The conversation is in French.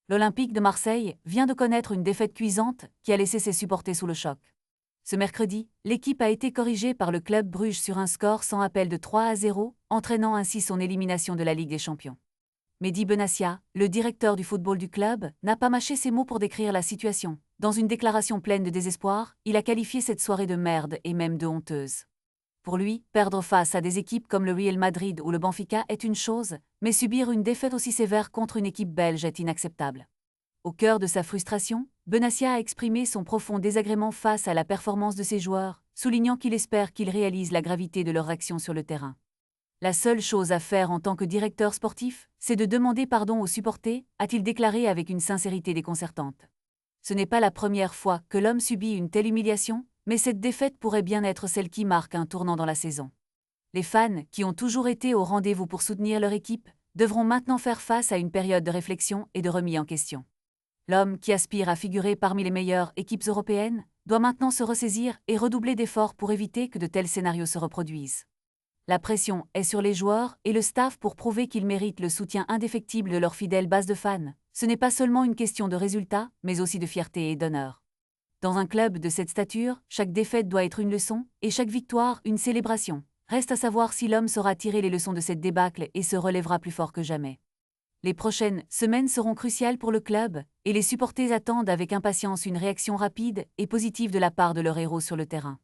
L'Olympique de Marseille vient de connaître une défaite cuisante qui a laissé ses supporters sous le choc. Ce mercredi, l'équipe a été corrigée par le club Bruges sur un score sans appel de 3-0, entraînant ainsi son élimination de la Ligue des Champions. Mehdi Benassia, le directeur du football du club, n'a pas mâché ses mots pour décrire la situation. Dans une déclaration pleine de désespoir, il a qualifié cette soirée de merde et même de honteuse. Pour lui, perdre face à des équipes comme le Real Madrid ou le Benfica est une chose, mais subir une défaite aussi sévère contre une équipe belge est inacceptable. Au cœur de sa frustration, Benassia a exprimé son profond désagrément face à la performance de ses joueurs, soulignant qu'il espère qu'ils réalisent la gravité de leur action sur le terrain. La seule chose à faire en tant que directeur sportif, c'est de demander pardon aux supporters, a-t-il déclaré avec une sincérité déconcertante. Ce n'est pas la première fois que l'homme subit une telle humiliation, mais cette défaite pourrait bien être celle qui marque un tournant dans la saison. Les fans, qui ont toujours été au rendez-vous pour soutenir leur équipe, devront maintenant faire face à une période de réflexion et de remise en question. L'homme, qui aspire à figurer parmi les meilleures équipes européennes, doit maintenant se ressaisir et redoubler d'efforts pour éviter que de tels scénarios se reproduisent. La pression est sur les joueurs et le staff pour prouver qu'ils méritent le soutien indéfectible de leur fidèle base de fans. Ce n'est pas seulement une question de résultats, mais aussi de fierté et d'honneur. Dans un club de cette stature, chaque défaite doit être une leçon, et chaque victoire une célébration. Reste à savoir si l'homme saura tirer les leçons de cette débâcle et se relèvera plus fort que jamais. Les prochaines semaines seront cruciales pour le club, et les supporters attendent avec impatience une réaction rapide et positive de la part de leur héros sur le terrain.